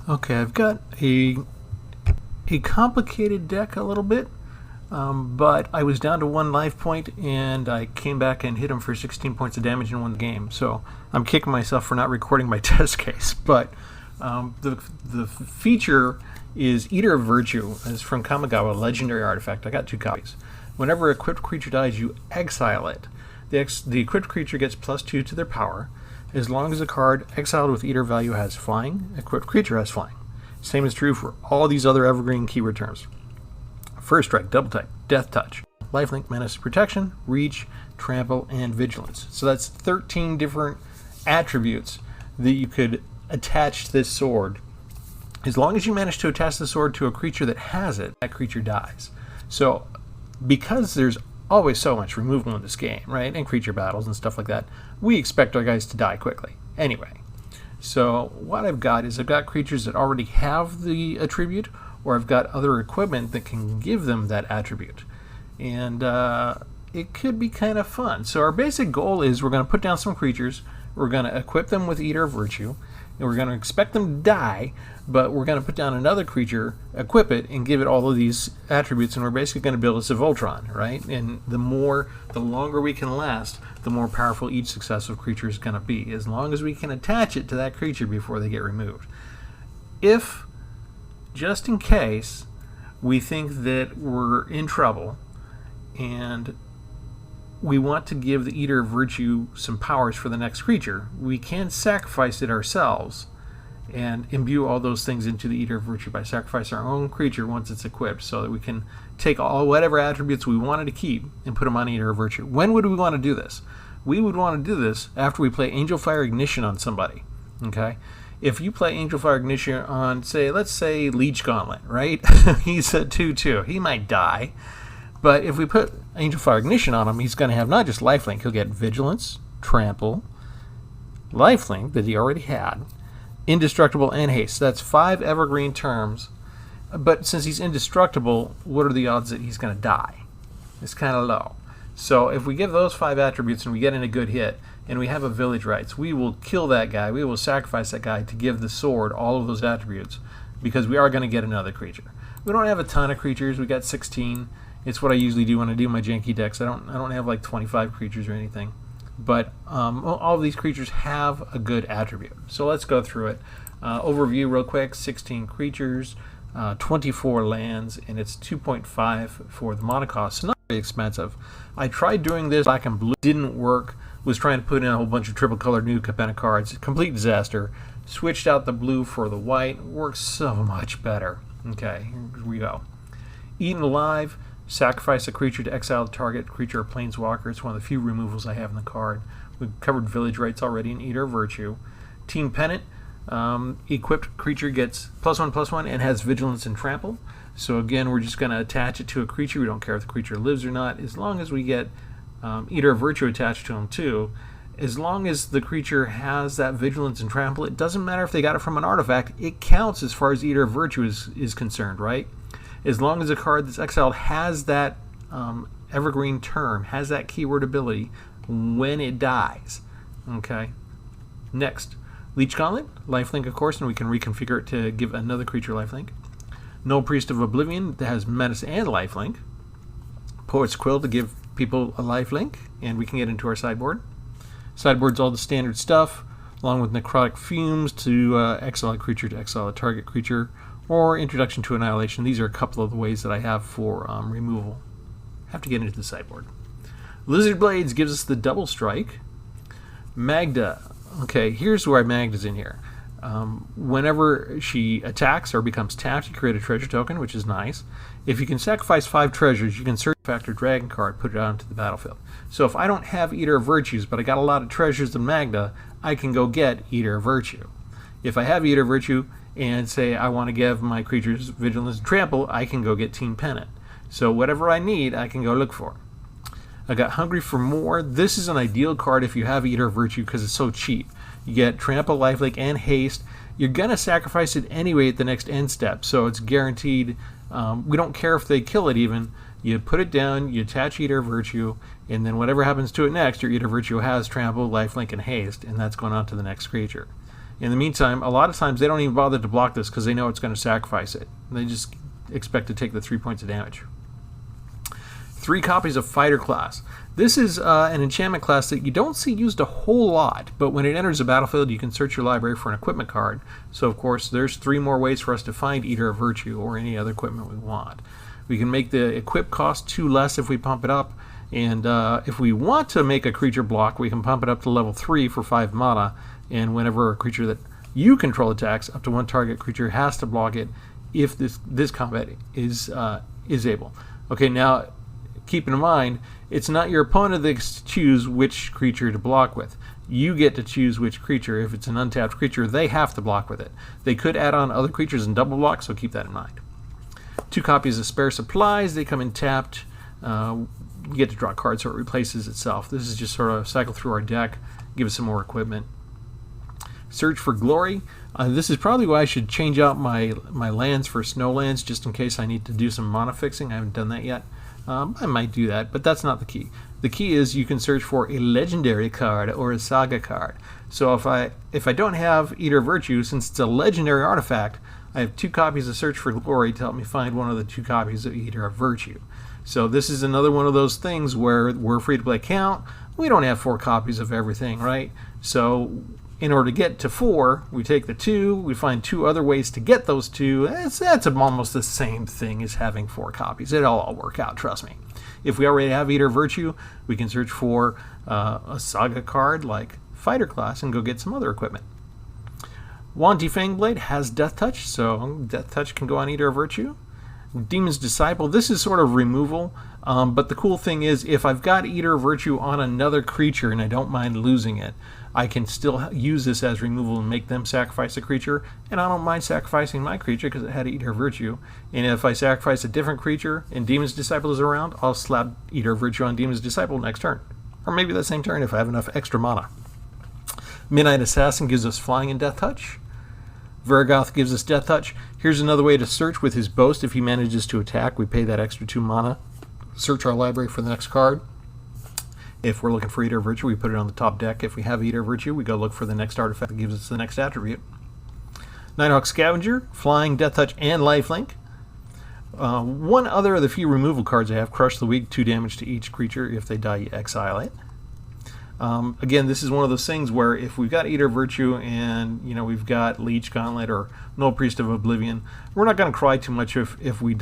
Okay, I've got a complicated deck a little bit, but I was down to 1 life point and I came back and hit him for 16 points of damage and won the game. So I'm kicking myself for not recording my test case. But the feature is Eater of Virtue. It's from Kamigawa, legendary artifact. I got 2 copies. Whenever a equipped creature dies, you exile it. The equipped creature gets +2 to their power, as long as the card exiled with Eater value has flying, equipped creature has flying. Same is true for all these other Evergreen keyword terms. First strike, double type, death touch, lifelink, menace, protection, reach, trample, and vigilance. So that's 13 different attributes that you could attach to this sword. As long as you manage to attach the sword to a creature that has it, that creature dies. So because there's always so much removal in this game, right, and creature battles and stuff like that, we expect our guys to die quickly. Anyway, so what I've got is I've got creatures that already have the attribute, or I've got other equipment that can give them that attribute. And it could be kind of fun. So our basic goal is we're going to put down some creatures, we're going to equip them with Eater of Virtue, and we're going to expect them to die, but we're going to put down another creature, equip it, and give it all of these attributes, and we're basically going to build a Voltron, right? And the longer we can last, the more powerful each successive creature is going to be, as long as we can attach it to that creature before they get removed. If, just in case, we think that we're in trouble, and we want to give the Eater of Virtue some powers for the next creature, we can sacrifice it ourselves and imbue all those things into the Eater of Virtue by sacrificing our own creature once it's equipped, so that we can take whatever attributes we wanted to keep and put them on Eater of Virtue. When would we want to do this? We would want to do this after we play Angel Fire Ignition on somebody. Okay? If you play Angel Fire Ignition on, let's say Leech Gauntlet, right? He's a 2/2. He might die. But if we put Angel Fire Ignition on him, he's going to have not just lifelink, he'll get Vigilance, Trample, lifelink that he already had, Indestructible, and Haste. That's 5 Evergreen terms. But since he's indestructible, what are the odds that he's going to die? It's kind of low. So if we give those 5 attributes and we get in a good hit, and we have a Village Rites, we will kill that guy, we will sacrifice that guy to give the sword all of those attributes, because we are going to get another creature. We don't have a ton of creatures, we got 16. It's what I usually do when I do my janky decks. I don't have like 25 creatures or anything. But all of these creatures have a good attribute. So let's go through it. Overview real quick, 16 creatures, 24 lands, and it's 2.5 for the mana cost. So not very expensive. I tried doing this black and blue, didn't work. Was trying to put in a whole bunch of triple colored new Capenna cards. Complete disaster. Switched out the blue for the white. Works so much better. Okay, here we go. Eaten Alive. Sacrifice a creature to exile the target creature or planeswalker. It's one of the few removals I have in the card. We've covered Village Rites already in Eater of Virtue. Team Pennant. Equipped creature gets +1/+1 and has Vigilance and Trample. So again, we're just going to attach it to a creature. We don't care if the creature lives or not, as long as we get Eater of Virtue attached to him too. As long as the creature has that Vigilance and Trample, it doesn't matter if they got it from an artifact. It counts as far as Eater of Virtue is concerned, right? As long as a card that's exiled has that Evergreen term, has that keyword ability when it dies. Okay. Next, Leech Gauntlet, lifelink of course, and we can reconfigure it to give another creature lifelink. Null Priest of Oblivion that has menace and lifelink. Poet's Quill to give people a lifelink, and we can get into our sideboard. Sideboard's all the standard stuff, along with Necrotic Fumes to exile a creature to exile a target creature, or Introduction to Annihilation. These are a couple of the ways that I have for removal. Have to get into the sideboard. Lizard Blades gives us the double strike. Magda. Okay, here's where Magda's in here. Whenever she attacks or becomes tapped, you create a treasure token, which is nice. If you can sacrifice 5 treasures, you can search Factor Dragon card, put it out into the battlefield. So if I don't have Eater of Virtues, but I got a lot of treasures in Magda, I can go get Eater of Virtue. If I have Eater of Virtue, and say I want to give my creatures Vigilance and Trample, I can go get Team Pennant. So whatever I need, I can go look for. I got Hungry for More. This is an ideal card if you have Eater of Virtue because it's so cheap. You get Trample, Lifelink, and Haste. You're going to sacrifice it anyway at the next end step, so it's guaranteed. We don't care if they kill it even. You put it down, you attach Eater of Virtue, and then whatever happens to it next, your Eater of Virtue has Trample, Lifelink, and Haste, and that's going on to the next creature. In the meantime, a lot of times they don't even bother to block this because they know it's going to sacrifice it. They just expect to take the 3 points of damage. 3 copies of Fighter class. This is an enchantment class that you don't see used a whole lot, but when it enters the battlefield, you can search your library for an equipment card. So, of course, there's 3 more ways for us to find Eater of Virtue or any other equipment we want. We can make the equip cost 2 less if we pump it up, and if we want to make a creature block, we can pump it up to level 3 for 5 mana, and whenever a creature that you control attacks, up to 1 target creature has to block it if this combat is able. Okay, now keep in mind, it's not your opponent that gets to choose which creature to block with. You get to choose which creature. If it's an untapped creature, they have to block with it. They could add on other creatures and double block, so keep that in mind. 2 copies of Spare Supplies. They come in tapped. You get to draw cards so it replaces itself. This is just sort of cycle through our deck, give us some more equipment. Search for Glory. This is probably why I should change out my lands for snow lands, just in case I need to do some mana fixing. I haven't done that yet. I might do that, but that's not the key. The key is you can search for a legendary card or a saga card. So if I don't have Eater of Virtue, since it's a legendary artifact, I have 2 copies of Search for Glory to help me find one of the 2 copies of Eater of Virtue. So this is another one of those things where we're free to play count. We don't have 4 copies of everything, right? So in order to get to 4, we take the 2, we find 2 other ways to get those 2. That's almost the same thing as having 4 copies. It'll all work out, trust me. If we already have Eater of Virtue, we can search for a saga card like Fighter class and go get some other equipment. Wanty Fangblade has Death Touch, so Death Touch can go on Eater of Virtue. Demon's Disciple, this is sort of removal, but the cool thing is if I've got Eater of Virtue on another creature and I don't mind losing it, I can still use this as removal and make them sacrifice a creature, and I don't mind sacrificing my creature because it had Eater of Virtue. And if I sacrifice a different creature and Demon's Disciple is around, I'll slap Eater of Virtue on Demon's Disciple next turn. Or maybe that same turn if I have enough extra mana. Midnight Assassin gives us Flying and Death Touch. Vergoth gives us Death Touch. Here's another way to search with his Boast. If he manages to attack, we pay that extra 2 mana. Search our library for the next card. If we're looking for Eater of Virtue, we put it on the top deck. If we have Eater of Virtue, we go look for the next artifact that gives us the next attribute. Nighthawk Scavenger, Flying, Death Touch, and Lifelink. One other of the few removal cards I have, Crush the Weak, 2 damage to each creature. If they die, you exile it. Again, this is one of those things where if we've got Eater of Virtue and we've got Leech Gauntlet or Null Priest of Oblivion, we're not going to cry too much if they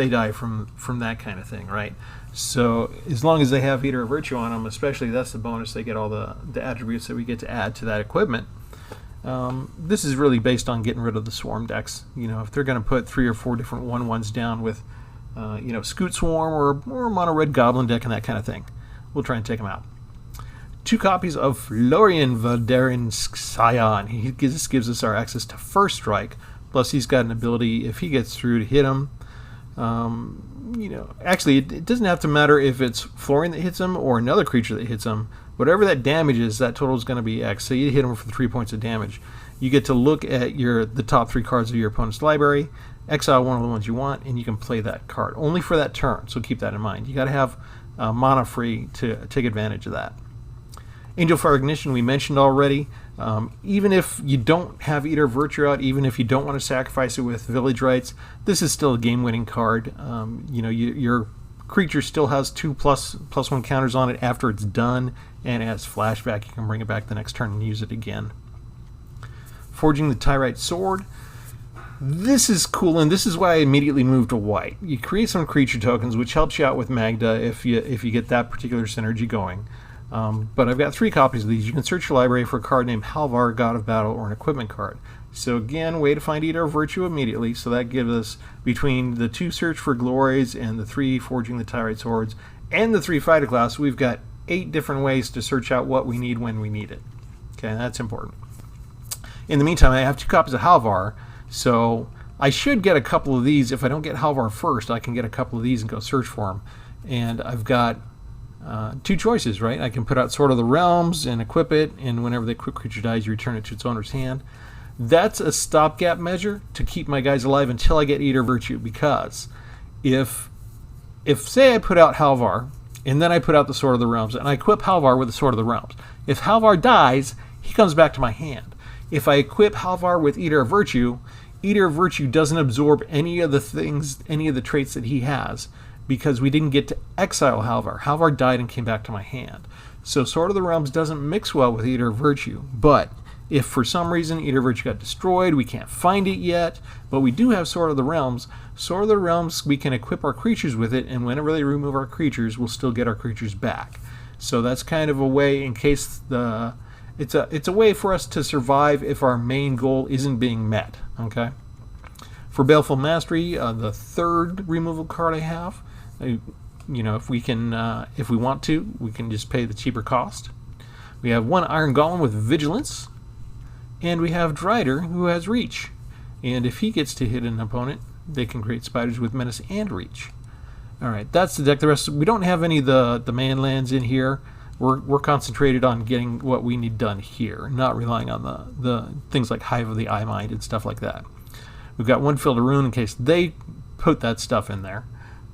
die from that kind of thing, right? So as long as they have Eater of Virtue on them, especially that's the bonus, they get all the attributes that we get to add to that equipment. This is really based on getting rid of the swarm decks. If they're going to put 3 or 4 different 1/1s down with Scoot Swarm or Mono Red Goblin deck and that kind of thing, we'll try and take them out. 2 copies of Florian Valderin Scion. He gives us our access to First Strike. Plus, he's got an ability, if he gets through, to hit him. Actually, it doesn't have to matter if it's Florian that hits him or another creature that hits him. Whatever that damage is, that total is going to be X. So you hit him for 3 points of damage. You get to look at the top 3 cards of your opponent's library, exile one of the ones you want, and you can play that card only for that turn. So keep that in mind. You got to have mana free to take advantage of that. Angel Fire Ignition we mentioned already. Even if you don't have Eater of Virtue out, even if you don't want to sacrifice it with Village Rites, this is still a game-winning card. Your creature still has 2+1 counters on it after it's done, and as flashback, you can bring it back the next turn and use it again. Forging the Tyrite Sword. This is cool, and this is why I immediately moved to white. You create some creature tokens, which helps you out with Magda if you get that particular synergy going. But I've got 3 copies of these. You can search your library for a card named Halvar, God of Battle, or an equipment card. So again, way to find Eater of Virtue immediately. So that gives us, between the 2 Search for Glories and the 3 Forging the Tyrite Swords and the 3 Fighter class, we've got 8 different ways to search out what we need when we need it. Okay, that's important. In the meantime, I have 2 copies of Halvar, so I should get a couple of these. If I don't get Halvar first, I can get a couple of these and go search for them. And I've got 2 choices, right? I can put out Sword of the Realms and equip it, and whenever the equipped creature dies, you return it to its owner's hand. That's a stopgap measure to keep my guys alive until I get Eater of Virtue, because if say I put out Halvar, and then I put out the Sword of the Realms, and I equip Halvar with the Sword of the Realms, if Halvar dies, he comes back to my hand. If I equip Halvar with Eater of Virtue, Eater of Virtue doesn't absorb any of the things, any of the traits that he has, because we didn't get to exile Halvar. Halvar died and came back to my hand. So Sword of the Realms doesn't mix well with Eater of Virtue. But if for some reason Eater of Virtue got destroyed, we can't find it yet, but we do have Sword of the Realms. Sword of the Realms, we can equip our creatures with it, and whenever they remove our creatures, we'll still get our creatures back. So that's kind of a way in case the... It's a way for us to survive if our main goal isn't being met. Okay. For Baleful Mastery, the third removal card I have, you know, if we can, if we want to, we can just pay the cheaper cost. We have one Iron Golem with Vigilance, and we have Drider who has Reach. And if he gets to hit an opponent, they can create spiders with Menace and Reach. All right, that's the deck. The rest, we don't have any of the man lands in here. We're concentrated on getting what we need done here, not relying on the things like Hive of the Eye Mind and stuff like that. We've got one Field of Ruin in case they put that stuff in there.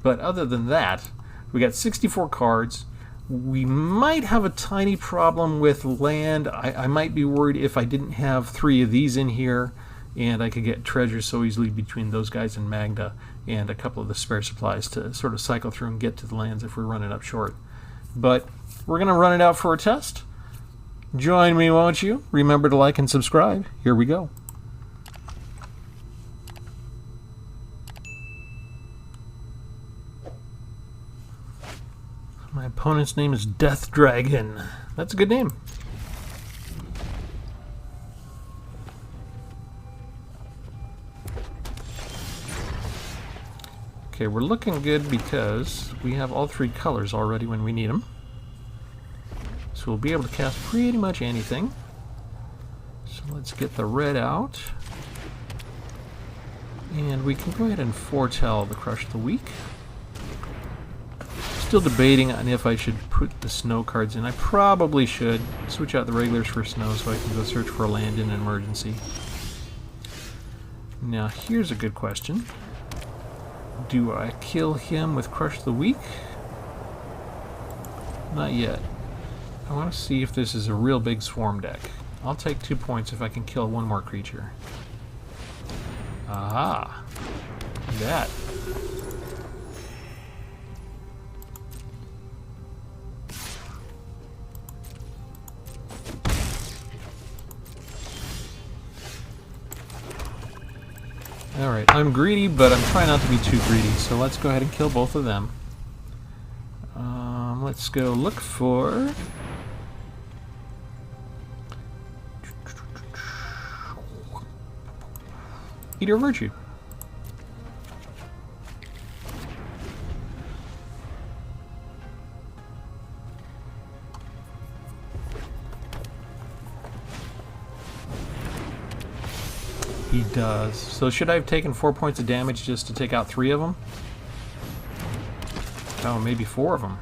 But other than that, we got 64 cards. We might have a tiny problem with land. I might be worried if I didn't have 3 of these in here, and I could get treasures so easily between those guys and Magda and a couple of the spare supplies to sort of cycle through and get to the lands if we're running up short. But we're going to run it out for a test. Join me, won't you? Remember to like and subscribe. Here we go. My opponent's name is Death Dragon. That's a good name. Okay, we're looking good because we have all 3 colors already when we need them. So we'll be able to cast pretty much anything. So let's get the red out. And we can go ahead and foretell the Crush of the Weak. Still debating on if I should put the snow cards in. I probably should switch out the regulars for snow so I can go search for a land in an emergency. Now here's a good question. Do I kill him with Crush the Weak? Not yet. I want to see if this is a real big swarm deck. I'll take 2 points if I can kill one more creature. Aha! That. Alright, I'm greedy, but I'm trying not to be too greedy, so let's go ahead and kill both of them. Let's go look for... Eater of Virtue. He does. So should I have taken 4 points of damage just to take out 3 of them? Oh, maybe 4 of them.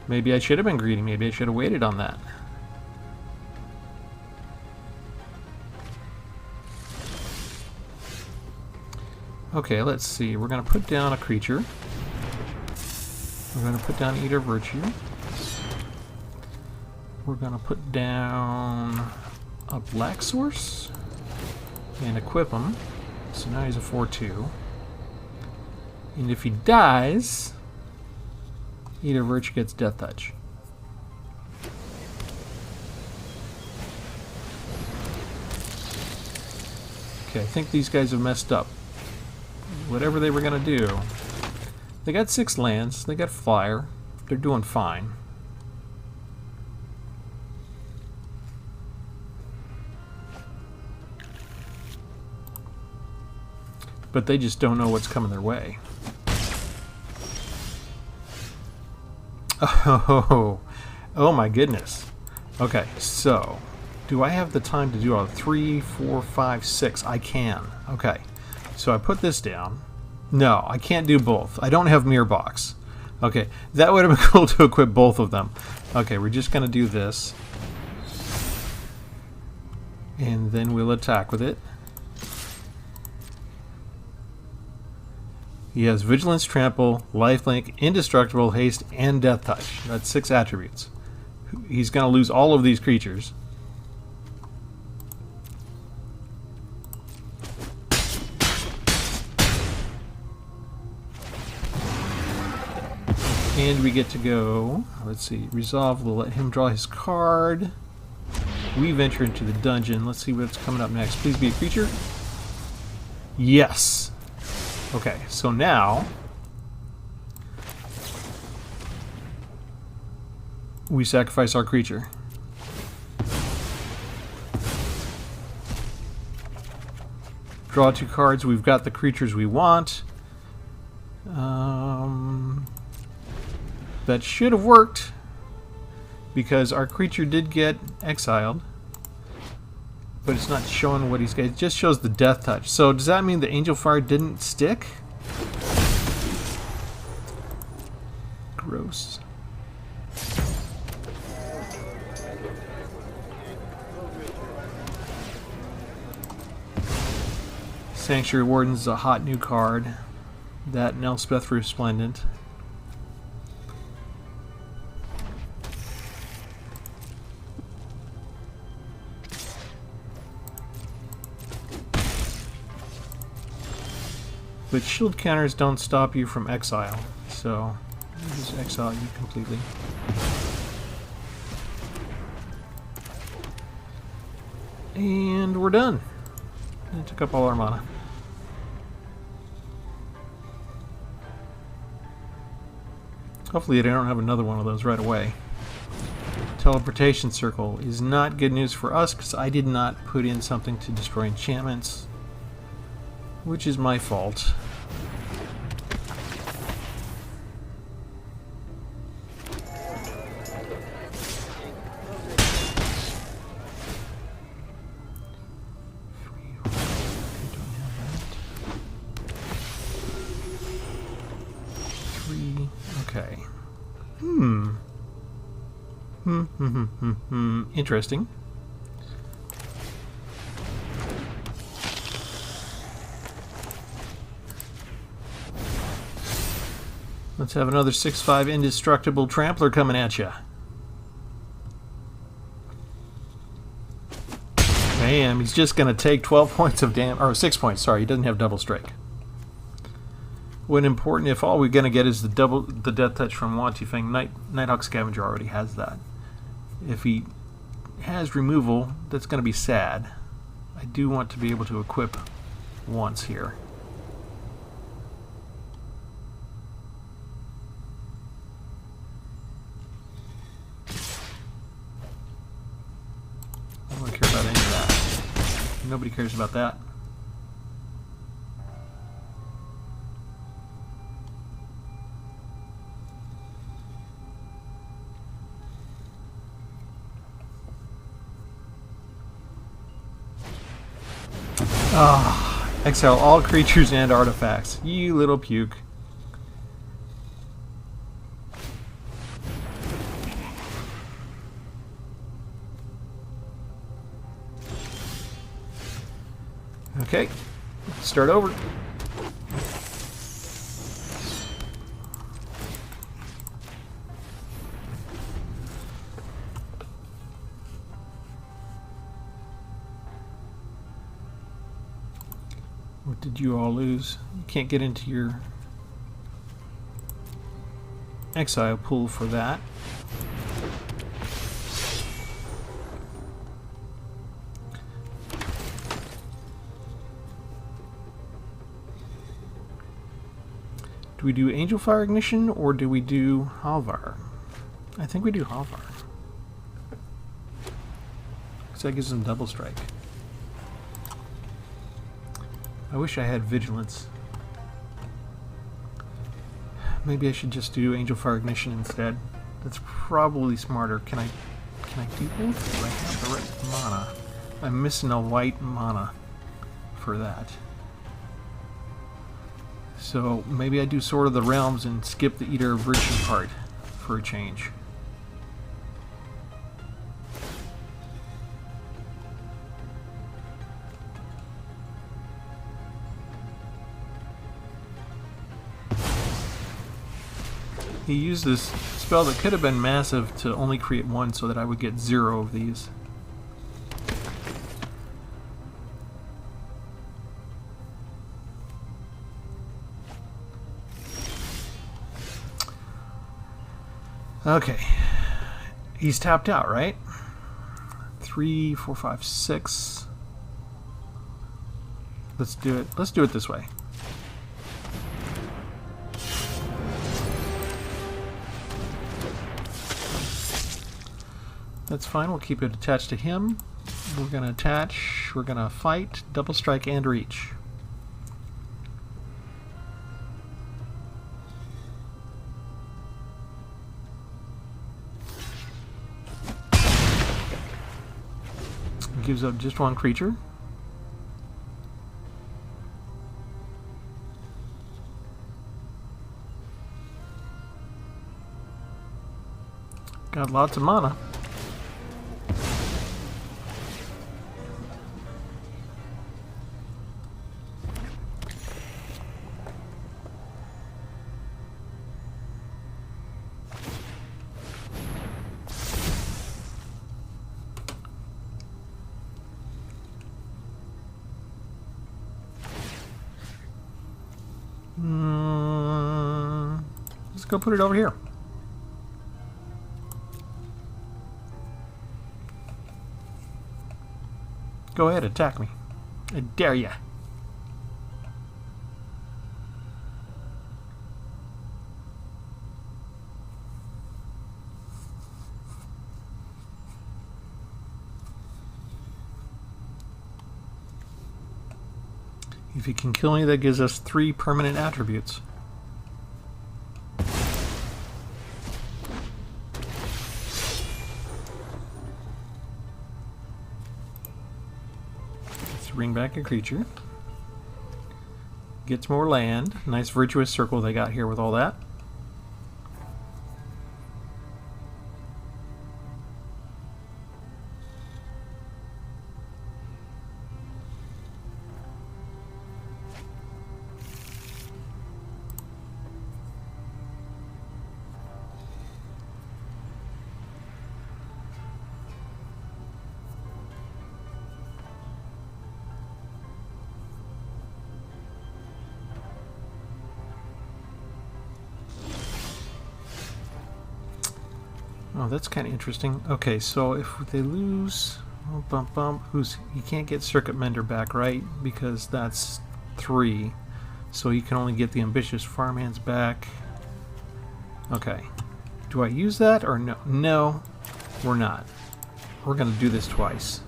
Maybe I should have been greedy. Maybe I should have waited on that. Okay, let's see. We're going to put down a creature. We're going to put down Eater of Virtue. We're going to put down a Black Source and equip him. So now he's a 4/2. And if he dies, Eater of Virtue gets Death Touch. Okay, I think these guys have messed up. Whatever they were going to do. They got 6 lands. They got Flyer. They're doing fine. But they just don't know what's coming their way. Oh my goodness. Okay, so do I have the time to do all 3, 4, 5, 6? I can. Okay, so I put this down. No, I can't do both. I don't have Mirror Box. Okay, that would have been cool to equip both of them. Okay, we're just going to do this. And then we'll attack with it. He has Vigilance, Trample, Lifelink, Indestructible, Haste, and Death Touch. That's 6 attributes. He's going to lose all of these creatures. And we get to go, let's see, resolve, we'll let him draw his card. We venture into the dungeon. Let's see what's coming up next. Please be a creature. Yes. Okay, so now we sacrifice our creature. Draw 2 cards. We've got the creatures we want. That should have worked because our creature did get exiled, but it's not showing what he's got. It just shows the death touch. So does that mean the Angel Fire didn't stick? Gross. Sanctuary Warden's a hot new card. That and Elspeth Resplendent. But shield counters don't stop you from exile, so I'll just exile you completely. And we're done. It took up all our mana. Hopefully they don't have another one of those right away. Teleportation Circle is not good news for us because I did not put in something to destroy enchantments, which is my fault. Okay. Interesting. Let's have another 6/5 indestructible trampler coming at you. Bam, he's just going to take 12 points of damage, or 6 points, sorry, he doesn't have double strike. When important, if all we're going to get is the death touch from Wanty Fang, Nighthawk Scavenger already has that. If he has removal, that's going to be sad. I do want to be able to equip once here. I don't care about any of that. Nobody cares about that. Ah, exile all creatures and artifacts. You little puke. Okay, start over. What did you all lose? You can't get into your exile pool for that. Do we do Angel Fire Ignition or do we do Halvar? I think we do Halvar. Because that gives them double strike. I wish I had Vigilance. Maybe I should just do Angel Fire Ignition instead. That's probably smarter. Can I do both? Do I have the right mana? I'm missing a white mana for that. So maybe I do Sword of the Realms and skip the Eater of Virtue part for a change. He used this spell that could have been massive to only create one so that I would get 0 of these. Okay. He's tapped out, right? 3, 4, 5, 6. Let's do it. Let's do it this way. That's fine. We'll keep it attached to him. We're going to attach. We're going to fight, double strike, and reach. Gives up just one creature. Got lots of mana. Let's go put it over here. Go ahead, attack me. I dare ya. If he can kill me, that gives us 3 permanent attributes. Let's bring back a creature. Gets more land. Nice virtuous circle they got here with all that. Oh, that's kind of interesting. Okay, so if they lose, oh, bump bump, he can't get Circuit Mender back, right? Because that's 3. So he can only get the Ambitious Farmhands back. Okay. Do I use that or no? No, we're not. We're going to do this twice.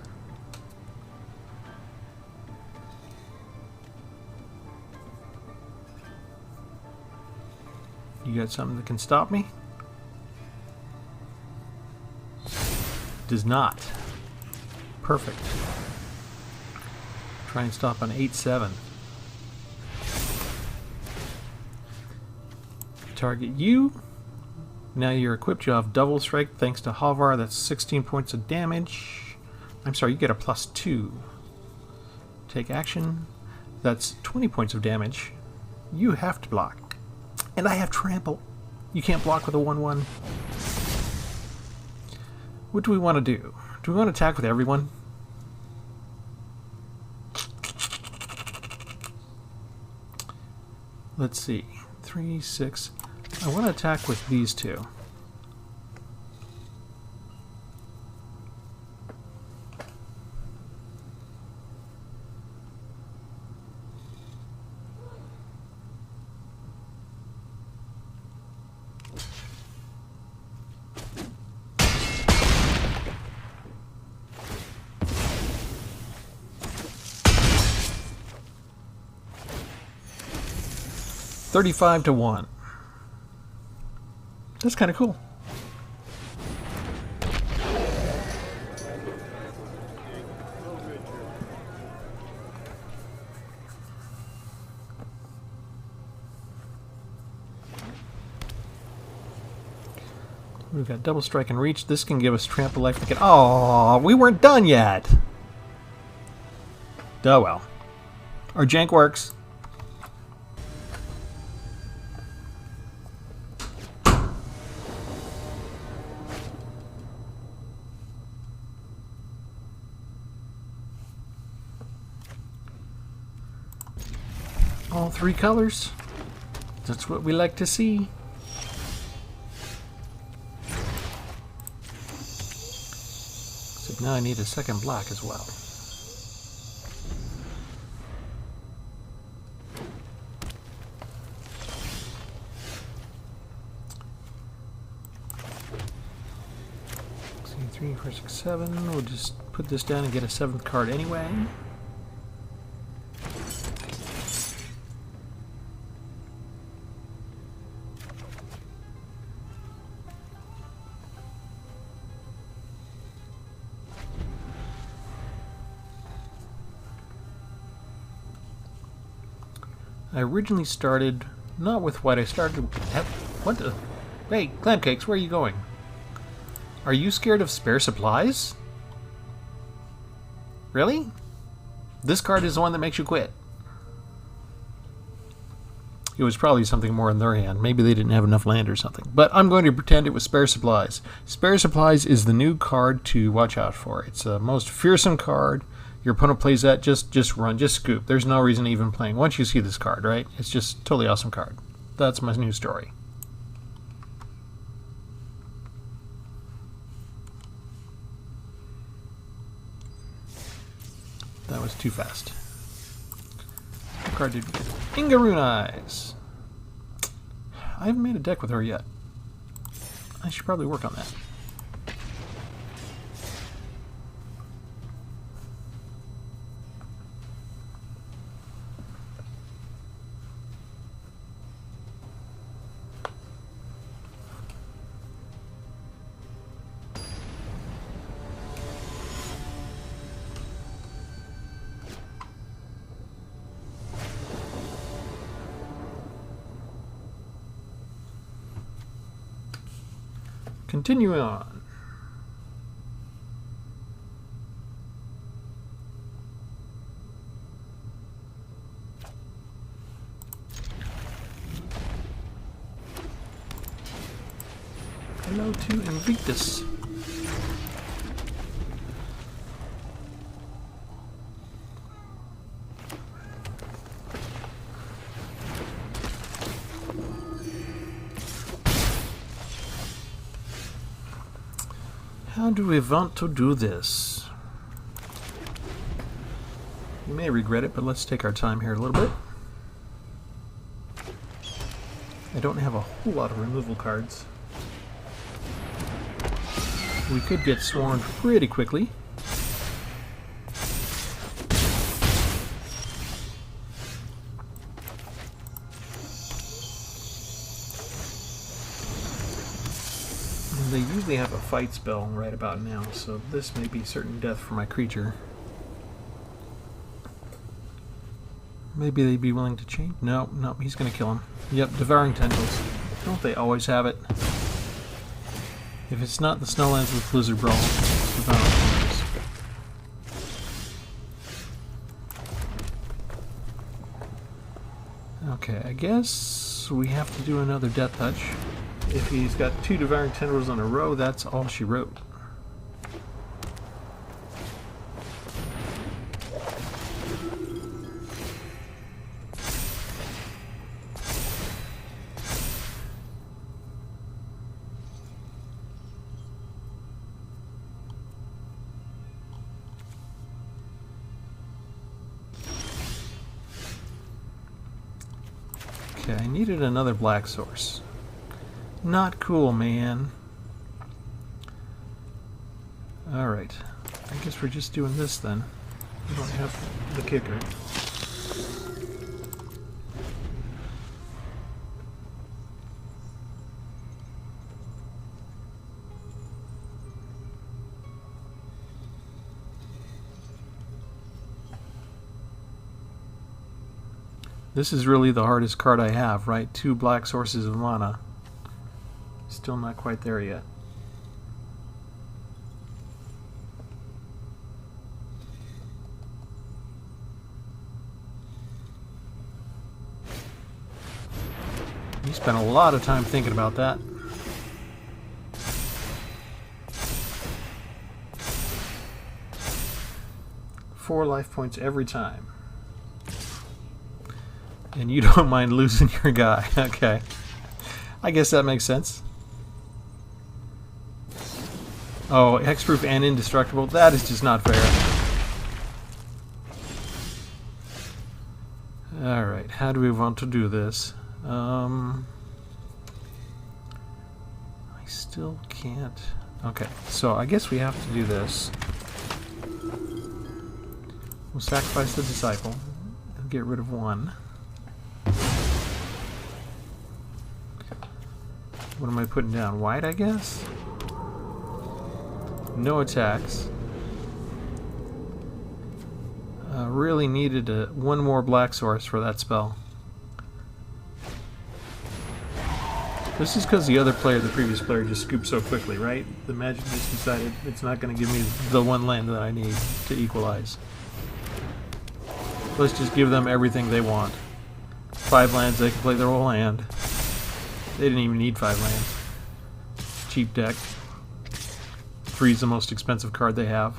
You got something that can stop me? Does not. Perfect. Try and stop on 8-7. Target you. Now you're equipped. You have double strike thanks to Halvar. That's 16 points of damage. I'm sorry, you get a +2. Take action. That's 20 points of damage. You have to block. And I have trample. You can't block with a 1/1. What do we want to do? Do we want to attack with everyone? Let's see. 3, 6. I want to attack with these two. $35-1. That's kind of cool. We've got double strike and reach. This can give us trample life. Oh, we weren't done yet. Oh well. Our jank works. All 3 colors. That's what we like to see. Now I need a second black as well. See, 3, 4, 6, 7. We'll just put this down and get a 7th card anyway. I originally started not with white. I started with what the? Hey, clam cakes, where are you going? Are you scared of spare supplies? Really? This card is the one that makes you quit. It was probably something more in their hand. Maybe they didn't have enough land or something. But I'm going to pretend it was spare supplies. Spare supplies is the new card to watch out for. It's the most fearsome card. Your opponent plays that, just run, just scoop. There's no reason to even playing. Once you see this card, right? It's just a totally awesome card. That's my new story. That was too fast. What card did we get? Ingaroon Eyes. I haven't made a deck with her yet. I should probably work on that. Continuing on. Hello to Invictus. How do we want to do this? You may regret it, but let's take our time here a little bit. I don't have a whole lot of removal cards. We could get swarmed pretty quickly. They usually have a fight spell right about now, so this may be certain death for my creature. Maybe they'd be willing to change? No, he's gonna kill him. Yep, Devouring Tendrils. Don't they always have it? If it's not the Snowlands with Blizzard Brawl, it's Devouring Tendrils. Okay, I guess we have to do another Death Touch. If he's got 2 Devouring Tendrils in a row, that's all she wrote. Okay, I needed another black source. Not cool, man. Alright. I guess we're just doing this then. We don't have the kicker. This is really the hardest card I have, right? 2 black sources of mana. Still not quite there yet. You spent a lot of time thinking about that. Four life points every time. And you don't mind losing your guy. Okay. I guess that makes sense. Oh, hexproof and indestructible? That is just not fair. Alright, how do we want to do this? I still can't... Okay, so I guess we have to do this. We'll sacrifice the disciple and get rid of one. What am I putting down? White, I guess? No attacks. Really needed one more black source for that spell. This is because the other player, the previous player, just scooped so quickly, right? The Magic just decided it's not going to give me the one land that I need to equalize. Let's just give them everything they want. 5 lands, they can play their whole hand. They didn't even need 5 lands. Cheap deck. 3 is the most expensive card they have.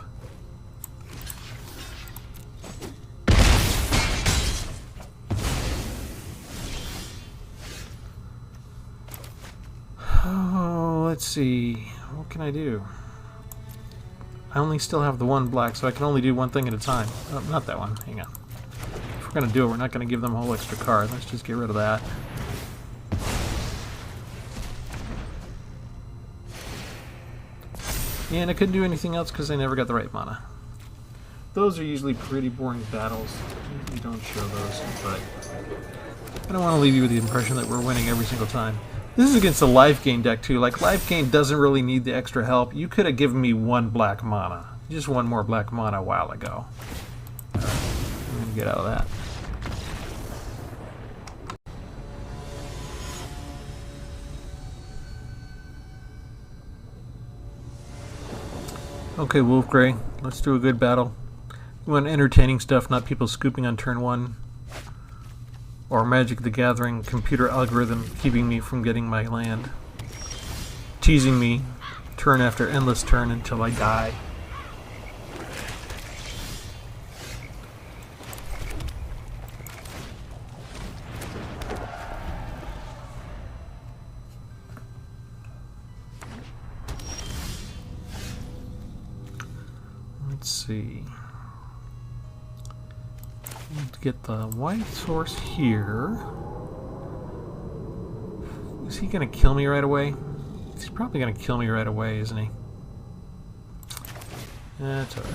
Oh, let's see. What can I do? I only still have the one black, so I can only do one thing at a time. Oh, not that one. Hang on. If we're going to do it, we're not going to give them a whole extra card. Let's just get rid of that. And I couldn't do anything else because I never got the right mana. Those are usually pretty boring battles. You don't show those, but I don't want to leave you with the impression that we're winning every single time. This is against a life gain deck too. Like, life gain doesn't really need the extra help. You could have given me one black mana. Just one more black mana a while ago. Alright, I'm going to get out of that. Okay, Wolf Grey, let's do a good battle. We want entertaining stuff, not people scooping on turn 1. Or Magic the Gathering computer algorithm keeping me from getting my land. Teasing me turn after endless turn until I die. Let's see. Let's get the white source here. Is he going to kill me right away? He's probably going to kill me right away, isn't he? That's alright.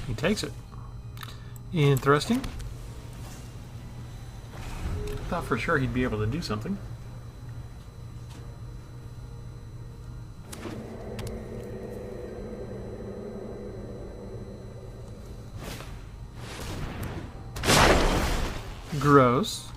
He takes it. Interesting. Thought for sure he'd be able to do something. Gross.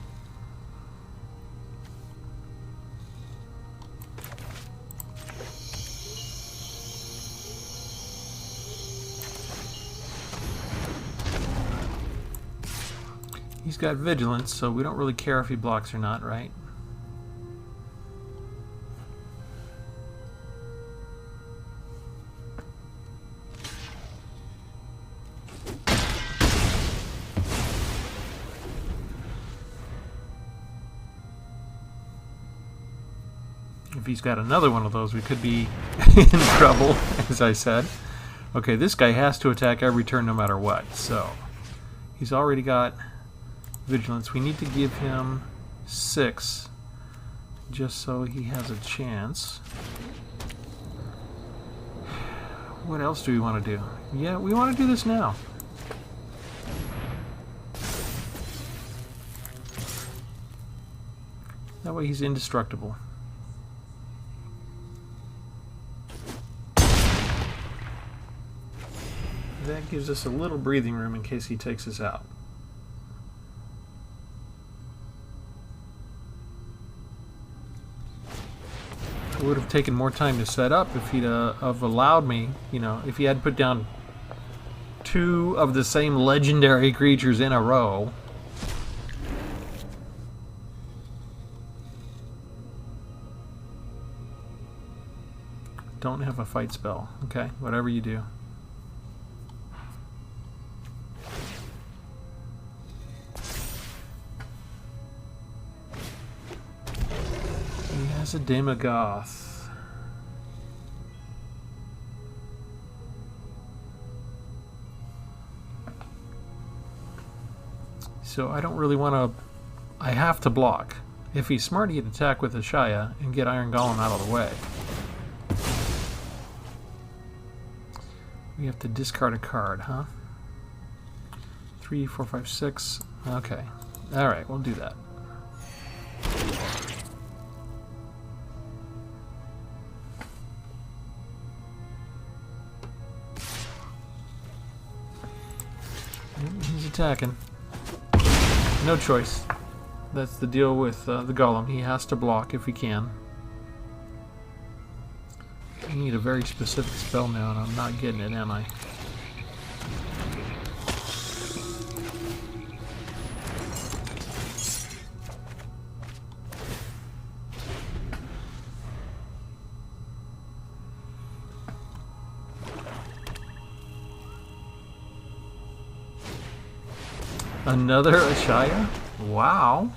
He's got vigilance, so we don't really care if he blocks or not, right? If he's got another one of those, we could be in trouble, as I said. Okay, this guy has to attack every turn no matter what, so he's already got vigilance. We need to give him 6 just so he has a chance. What else do we want to do? Yeah, we want to do this now. That way he's indestructible. That gives us a little breathing room in case he takes us out. would have taken more time to set up if he'd have allowed me, you know, if he had put down 2 of the same legendary creatures in a row. Don't have a fight spell. Okay, whatever you do. He has a Demogoth. So I don't really want to... I have to block. If he's smart, he'd attack with a Shia and get Iron Golem out of the way. We have to discard a card, huh? 3, 4, 5, 6. Okay. Alright, we'll do that. He's attacking. No choice. That's the deal with the Golem. He has to block if he can. I need a very specific spell now, and I'm not getting it, am I? Another Ashaya? Wow.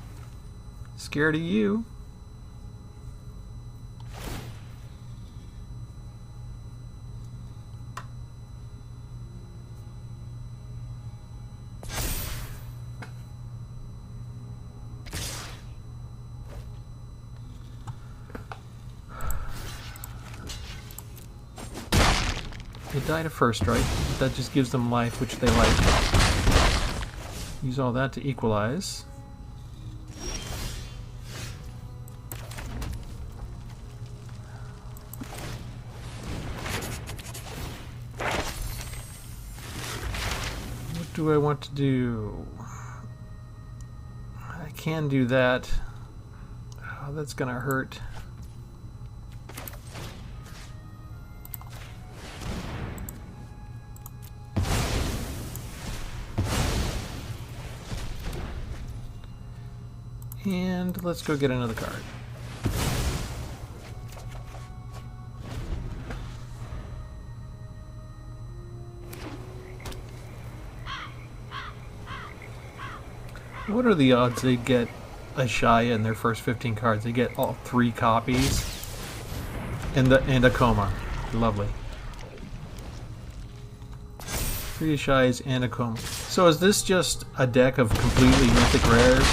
Scared of you. They died at first, right? That just gives them life, which they like. Use all that to equalize. What do I want to do? I can do that. Oh, that's gonna hurt. And let's go get another card. What are the odds they get a Shia in their first 15 cards? They get all 3 copies and a Coma. Lovely. 3 Shias and a Coma. So is this just a deck of completely mythic rares?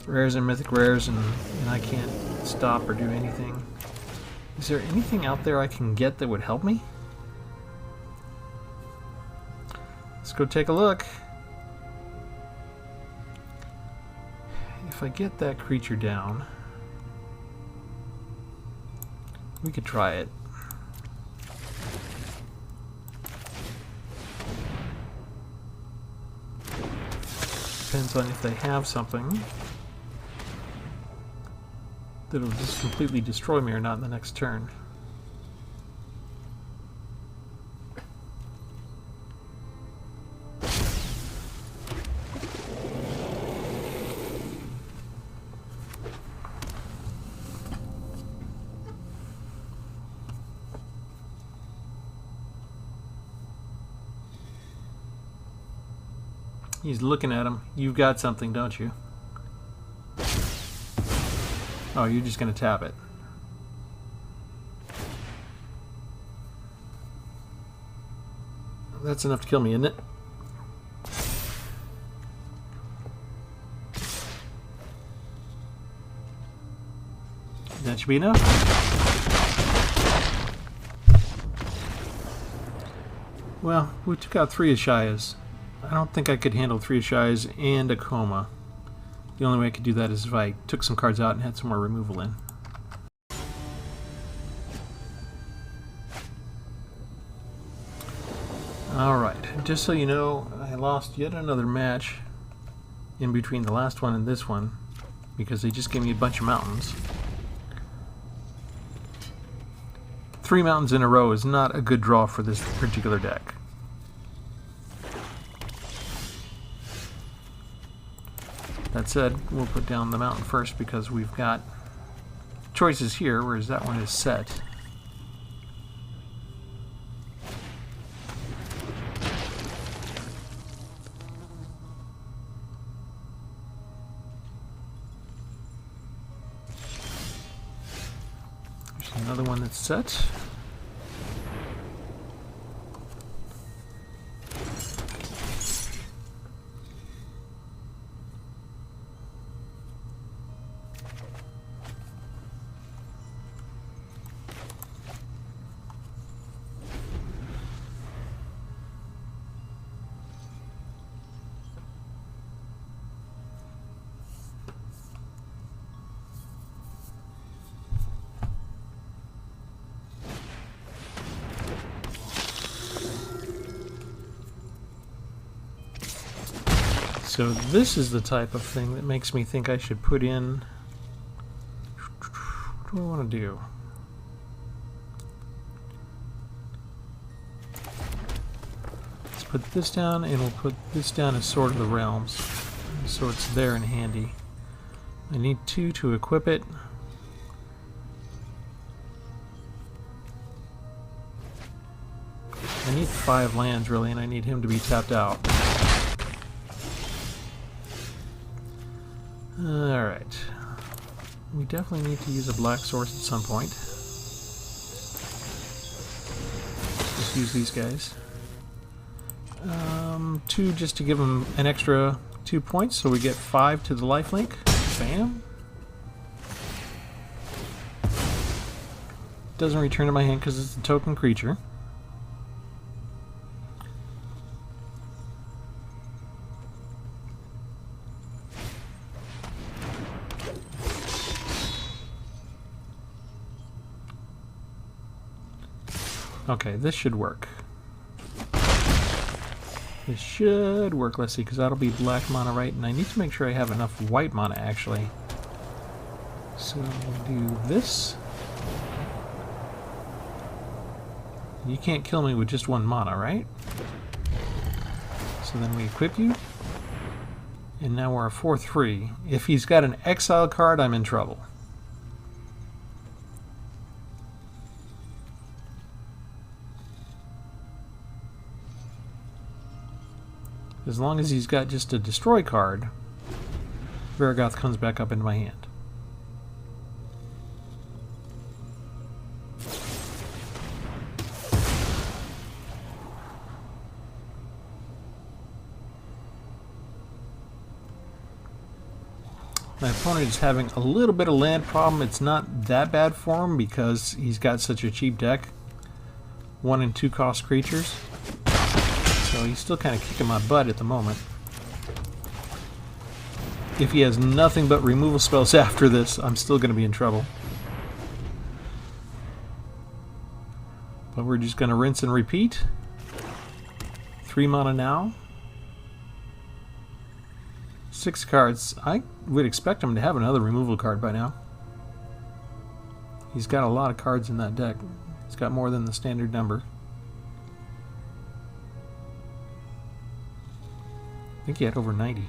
Rares and mythic rares, and I can't stop or do anything. Is there anything out there I can get that would help me? Let's go take a look. If I get that creature down, we could try it. Depends on if they have something that'll just completely destroy me or not in the next turn. He's looking at him. You've got something, don't you? Oh, you're just going to tap it. That's enough to kill me, isn't it? That should be enough. Well, we took out 3 Ashayas. I don't think I could handle 3 Ashayas and a Coma. The only way I could do that is if I took some cards out and had some more removal in. Alright, just so you know, I lost yet another match in between the last one and this one because they just gave me a bunch of mountains. 3 mountains in a row is not a good draw for this particular deck. That said, we'll put down the mountain first because we've got choices here, whereas that one is set. There's another one that's set. So this is the type of thing that makes me think I should put in... What do I want to do? Let's put this down, and we'll put this down as Sword of the Realms, so it's there and handy. I need 2 to equip it. I need 5 lands, really, and I need him to be tapped out. Alright. We definitely need to use a black source at some point. Just use these guys. 2 just to give them an extra 2 points, so we get 5 to the lifelink. Bam. Doesn't return to my hand because it's a token creature. Okay, this should work. This should work. Let's see, because that'll be black mana, right? And I need to make sure I have enough white mana, actually. So we'll do this. You can't kill me with just 1 mana, right? So then we equip you. And now we're a 4/3. If he's got an exile card, I'm in trouble. As long as he's got just a destroy card, Vargoth comes back up into my hand. My opponent is having a little bit of land problem. It's not that bad for him because he's got such a cheap deck. 1 and 2 cost creatures. So he's still kind of kicking my butt at the moment. If he has nothing but removal spells after this, I'm still going to be in trouble. But we're just going to rinse and repeat. 3 mana now. 6 cards. I would expect him to have another removal card by now. He's got a lot of cards in that deck. He's got more than the standard number. I think he had over 90.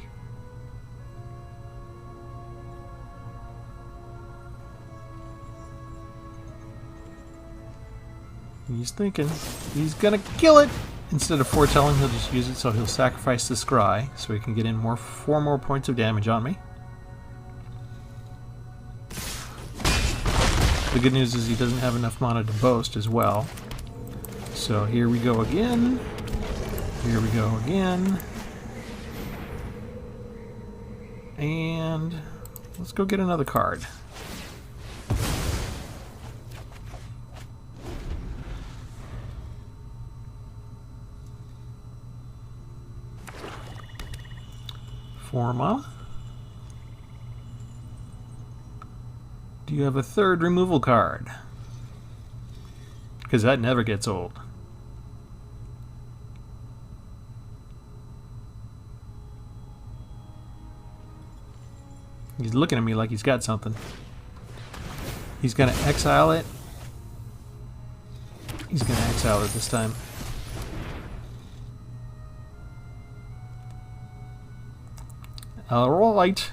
He's thinking he's gonna kill it. Instead of foretelling, he'll just use it, so he'll sacrifice the scry so he can get in 4 more points of damage on me. The good news is he doesn't have enough mana to boast as well. So here we go again. Here we go again. And let's go get another card. Forma. Do you have a 3rd removal card? Because that never gets old. He's looking at me like he's got something. He's going to exile it. He's going to exile it this time. Alright.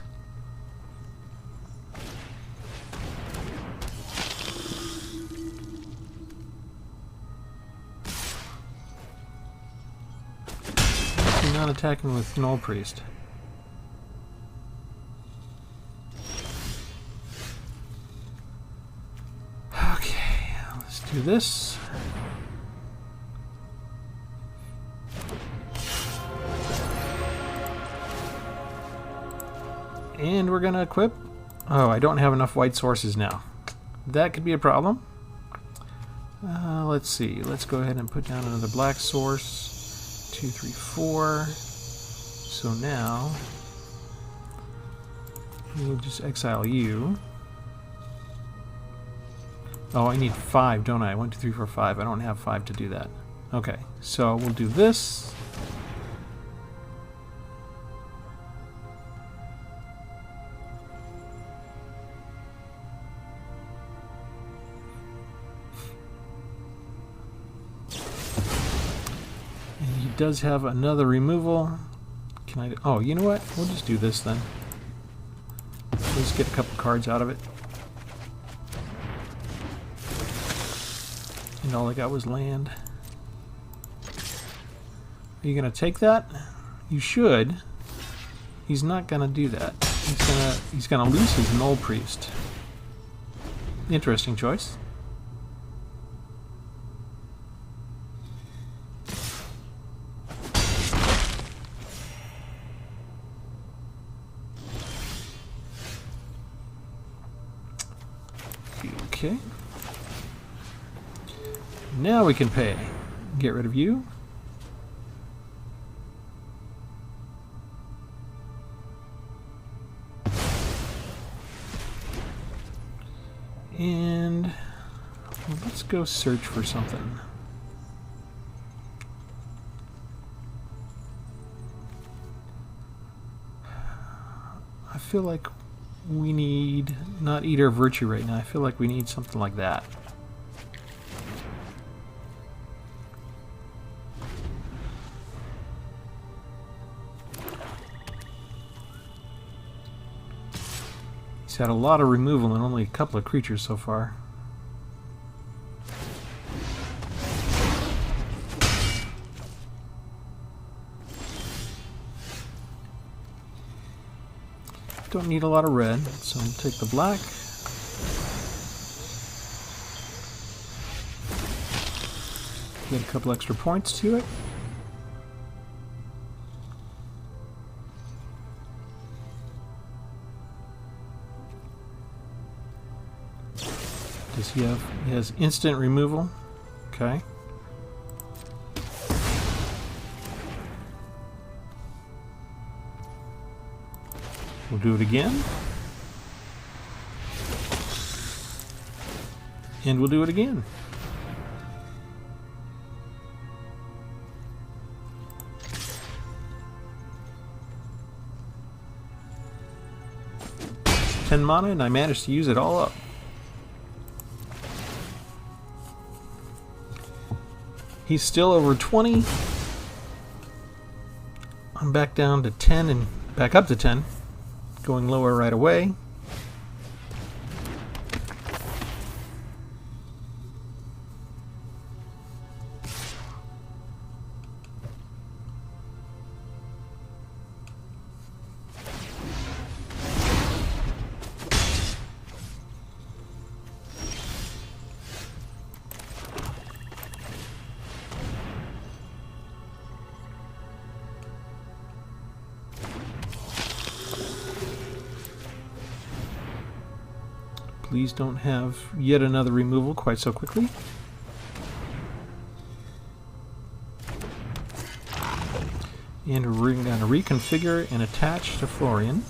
Not attacking with Null Priest. Okay, let's do this. And we're gonna equip. Oh, I don't have enough white sources now. That could be a problem. Let's see. Let's go ahead and put down another black source. 2, 3, 4. So now we'll just exile you. Oh, I need 5, don't I? 1, 2, 3, 4, 5. I don't have 5 to do that. Okay, so we'll do this. Does have another removal. Can I? Oh, you know what? We'll just do this then. Let's get a couple cards out of it. And all I got was land. Are you gonna take that? You should. He's not gonna do that. He's gonna lose his Null Priest. Interesting choice. Okay. Now we can pay. Get rid of you. And let's go search for something. I feel like we need not Eater of Virtue right now. I feel like we need something like that. He's had a lot of removal and only a couple of creatures so far. Don't need a lot of red, so I'll take the black. Get a couple extra points to it. Does he have? He has instant removal. Okay. We'll do it again. And we'll do it again. $10 mana, and I managed to use it all up. He's still over 20. I'm back down to 10 and back up to 10. Going lower right away. Please don't have yet another removal quite so quickly. And we're going to reconfigure and attach to Florian.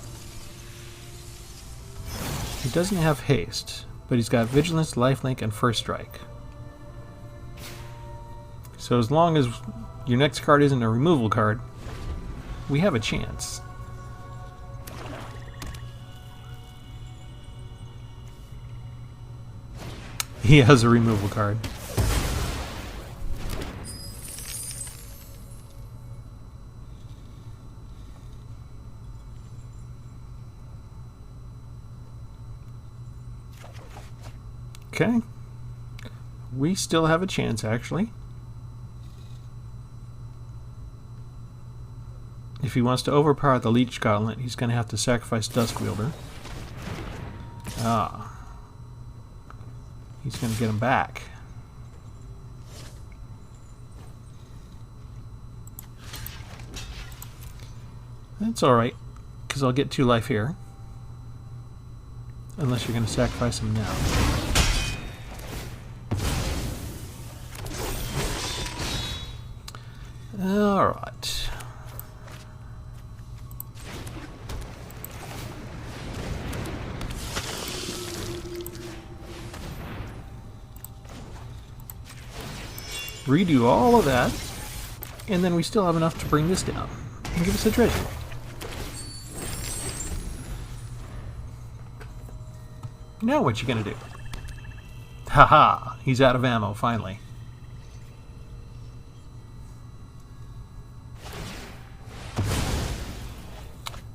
He doesn't have haste, but he's got Vigilance, Lifelink, and First Strike. So as long as your next card isn't a removal card, we have a chance. He has a removal card. Okay. We still have a chance, actually. If he wants to overpower the Leech Gauntlet, he's going to have to sacrifice Duskwielder. Ah. He's going to get him back. That's alright, because I'll get 2 life here. Unless you're going to sacrifice him now. Alright. Redo all of that, and then we still have enough to bring this down and give us a treasure. Now what you gonna do? Haha, he's out of ammo finally.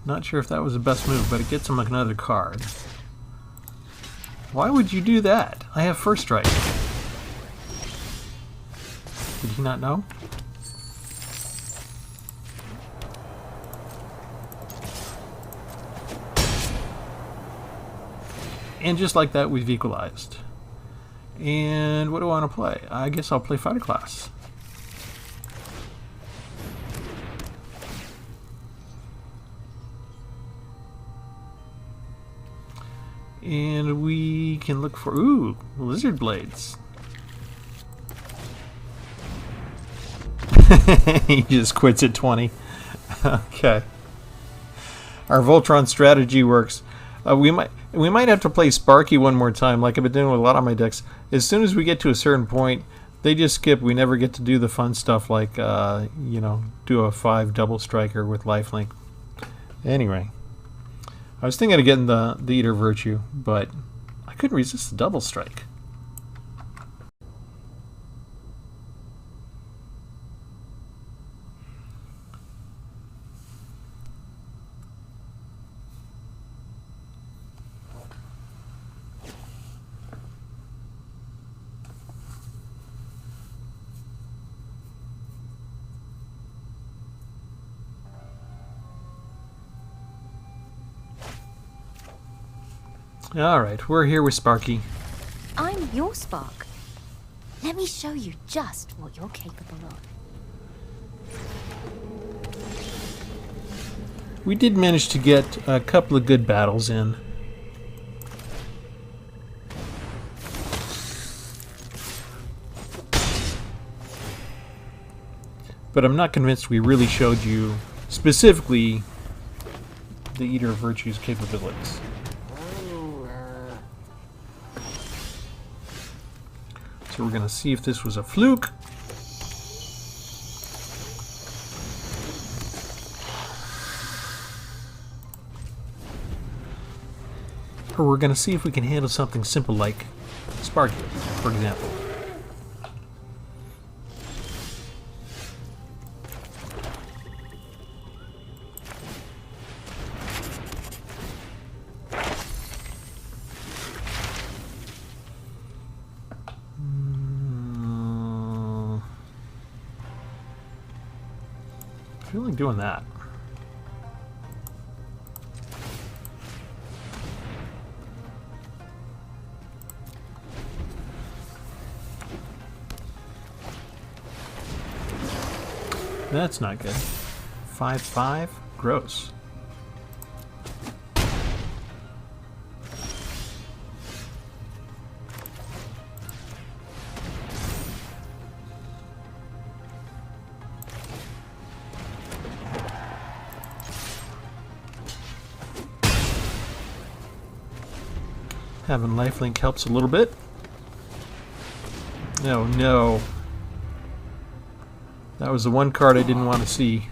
Not sure if that was the best move, but it gets him another card. Why would you do that? I have first strike. Did he not know? And just like that, we've equalized. And what do I want to play? I guess I'll play Fighter Class. And we can look for, ooh, Lizard Blades. He just quits at 20. Okay. Our Voltron strategy works. We might have to play Sparky one more time, like I've been doing with a lot of my decks. As soon as we get to a certain point, they just skip. We never get to do the fun stuff like, you know, do a 5 double striker with lifelink. Anyway, I was thinking of getting the Eater Virtue, but I couldn't resist the double strike. Alright, we're here with Sparky. I'm your Spark. Let me show you just what you're capable of. We did manage to get a couple of good battles in. But I'm not convinced we really showed you specifically the Eater of Virtue's capabilities. So we're going to see if this was a fluke. Or we're going to see if we can handle something simple like Sparky, for example. I feel like doing that. That's not good. 5/5? Gross. Having lifelink helps a little bit. Oh no. That was the one card I didn't want to see.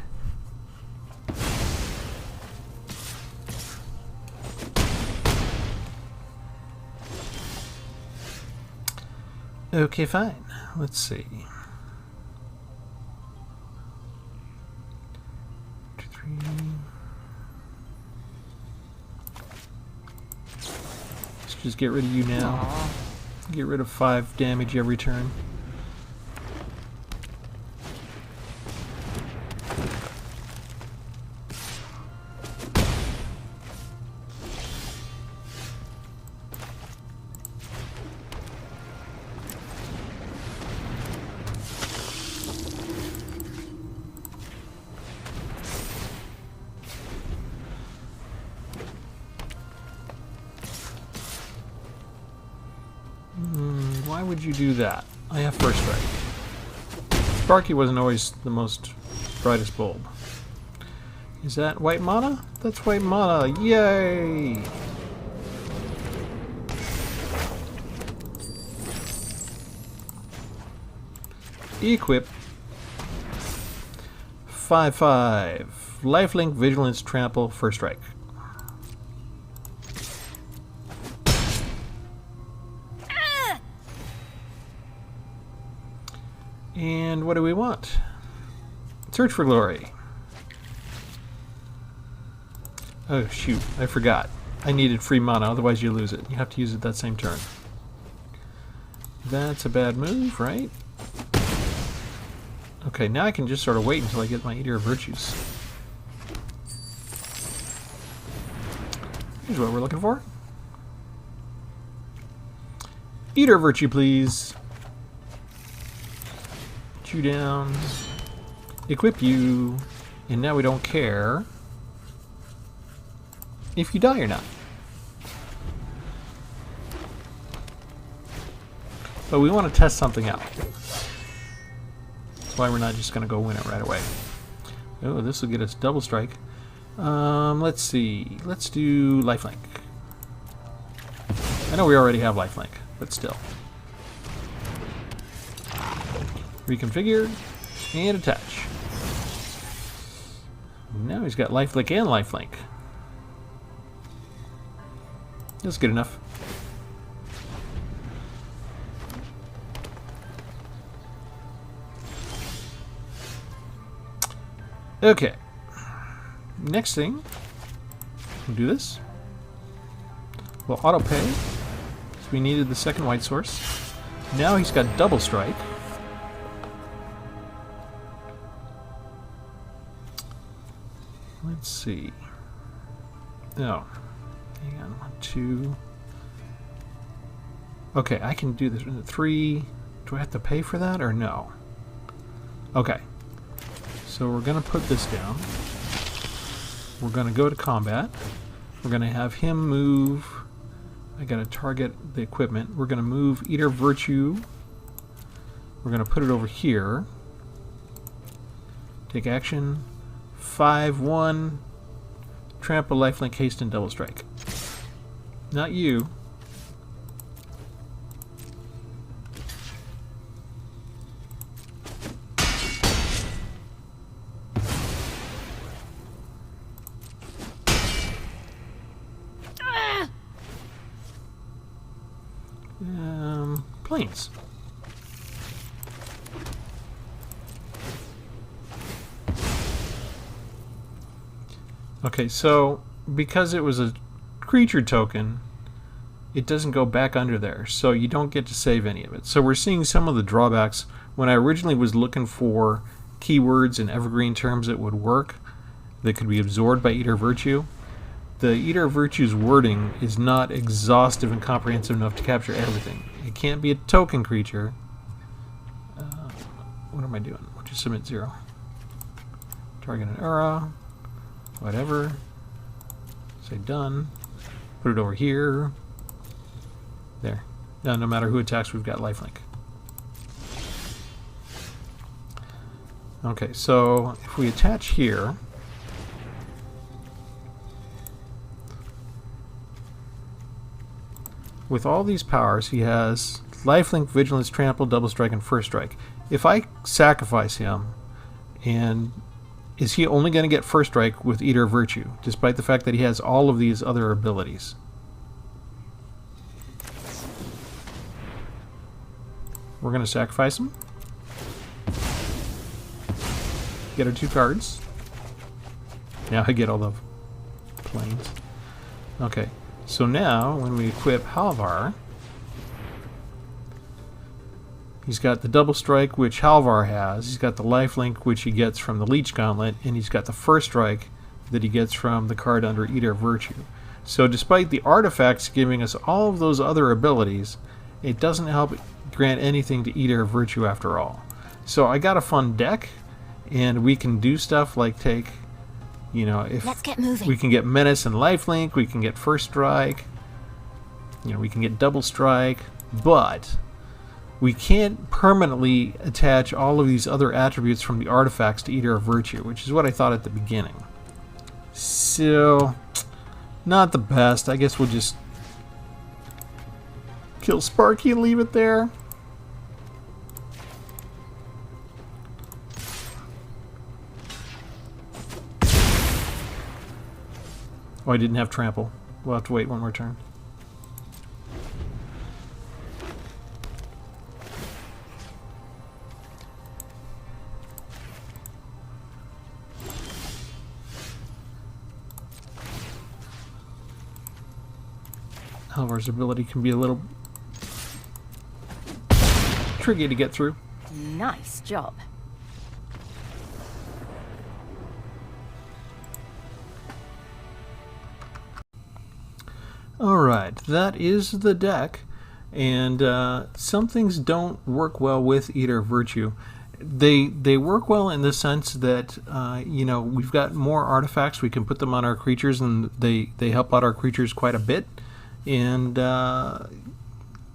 Okay, fine. Let's see. 2, 3. Let's just get rid of you now. Get rid of 5 damage every turn. Why would you do that? I have first strike. Sparky wasn't always the most brightest bulb. Is that white mana? That's white mana. Yay! Equip. 5/5. Lifelink, Vigilance, Trample, first strike. And what do we want? Search for glory. Oh shoot, I forgot. I needed free mana, otherwise you lose it. You have to use it that same turn. That's a bad move, right? Okay, now I can just sort of wait until I get my Eater of Virtues. Here's what we're looking for. Eater of Virtue, please. Put you down. Equip you. And now we don't care if you die or not. But we want to test something out. That's why we're not just going to go win it right away. Oh, this will get us double strike. Let's see. Let's do lifelink. I know we already have lifelink, but still. Reconfigure and attach. Now he's got lifelink and lifelink. That's good enough. Okay. Next thing, we'll do this. We'll auto pay. So we needed the second white source. Now he's got double strike. Let's see. No. Hang on. 1, 2. Okay, I can do this. 3. Do I have to pay for that or no? Okay. So we're going to put this down. We're going to go to combat. We're going to have him move. I got to target the equipment. We're going to move Eater Virtue. We're going to put it over here. Take action. 5/1. Trample, lifelink, haste, and double strike. Not you. Planes. Okay, so because it was a creature token, it doesn't go back under there, so you don't get to save any of it. So we're seeing some of the drawbacks. When I originally was looking for keywords in Evergreen terms that would work, that could be absorbed by Eater Virtue, the Eater Virtue's wording is not exhaustive and comprehensive enough to capture everything. It can't be a token creature. What am I doing? We'll just submit 0. Target an era. Whatever. Say done. Put it over here. There. Now, no matter who attacks, we've got lifelink. Okay, so if we attach here, with all these powers, he has lifelink, vigilance, trample, double strike, and first strike. If I sacrifice him, and is he only going to get first strike with Eater Virtue, despite the fact that he has all of these other abilities? We're going to sacrifice him. Get our 2 cards. Now I get all the planes. Okay. So now, when we equip Halvar, He's got the double strike, which Halvar has. He's got the lifelink, which he gets from the Leech Gauntlet, and he's got the first strike that he gets from the card under Eater of Virtue. So despite the artifacts giving us all of those other abilities, it doesn't help grant anything to Eater of Virtue after all. So I got a fun deck, and we can do stuff like take, you know, if Let's get moving. we can get Menace and lifelink, we can get first strike, you know, we can get double strike, but we can't permanently attach all of these other attributes from the artifacts to Eater of Virtue, which is what I thought at the beginning. So, not the best. I guess we'll just kill Sparky and leave it there. Oh, I didn't have trample. We'll have to wait one more turn. Halvar's ability can be a little tricky to get through. Nice job. Alright, that is the deck, and some things don't work well with Eater of Virtue. They work well in the sense that, you know, we've got more artifacts, we can put them on our creatures, and they help out our creatures quite a bit. And,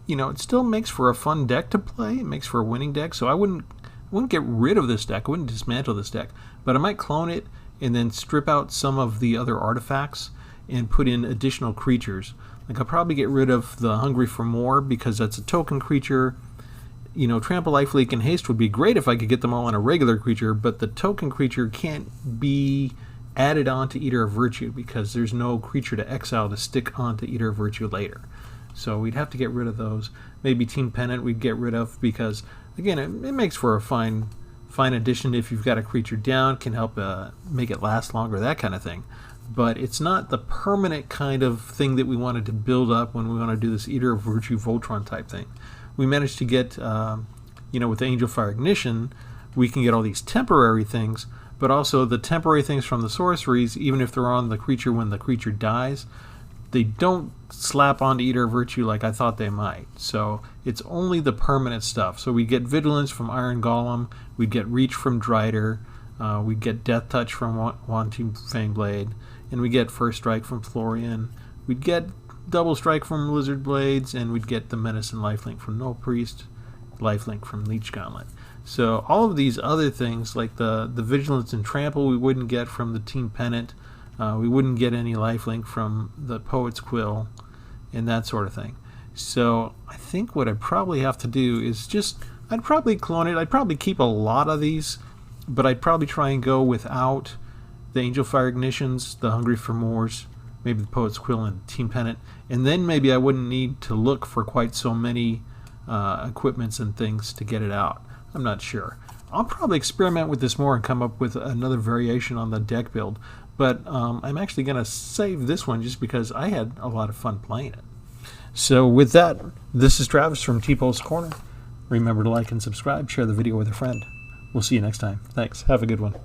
you know, it still makes for a fun deck to play. It makes for a winning deck, so I wouldn't get rid of this deck. I wouldn't dismantle this deck, but I might clone it and then strip out some of the other artifacts and put in additional creatures. Like, I'll probably get rid of the Hungry for More because that's a token creature. You know, Trample, Lifelink, and Haste would be great if I could get them all on a regular creature, but the token creature can't be added onto Eater of Virtue because there's no creature to exile to stick onto Eater of Virtue later. So we'd have to get rid of those. Maybe Team Pennant we'd get rid of because, again, it makes for a fine addition if you've got a creature down, can help make it last longer, that kind of thing. But it's not the permanent kind of thing that we wanted to build up when we want to do this Eater of Virtue Voltron type thing. We managed to get, you know, with Angel Fire Ignition, we can get all these temporary things, but also the temporary things from the sorceries, even if they're on the creature when the creature dies, they don't slap onto Eater of Virtue like I thought they might. So it's only the permanent stuff. So we get Vigilance from Iron Golem, we get Reach from Drider, we get Death Touch from Wanting Fangblade, and we get First Strike from Florian. We'd get Double Strike from Lizard Blades, and we'd get the Menace and Lifelink from Null Priest, Lifelink from Leech Gauntlet. So all of these other things, like the Vigilance and Trample, we wouldn't get from the Team Pennant. We wouldn't get any lifelink from the Poet's Quill, and that sort of thing. So I think what I'd probably have to do is I'd probably clone it. I'd probably keep a lot of these, but I'd probably try and go without the Angel Fire Ignitions, the Hungry for Mores, maybe the Poet's Quill and Team Pennant, and then maybe I wouldn't need to look for quite so many equipments and things to get it out. I'm not sure. I'll probably experiment with this more and come up with another variation on the deck build, but I'm actually going to save this one just because I had a lot of fun playing it. So with that, this is Travis from Tpull's Corner. Remember to like and subscribe, share the video with a friend. We'll see you next time. Thanks. Have a good one.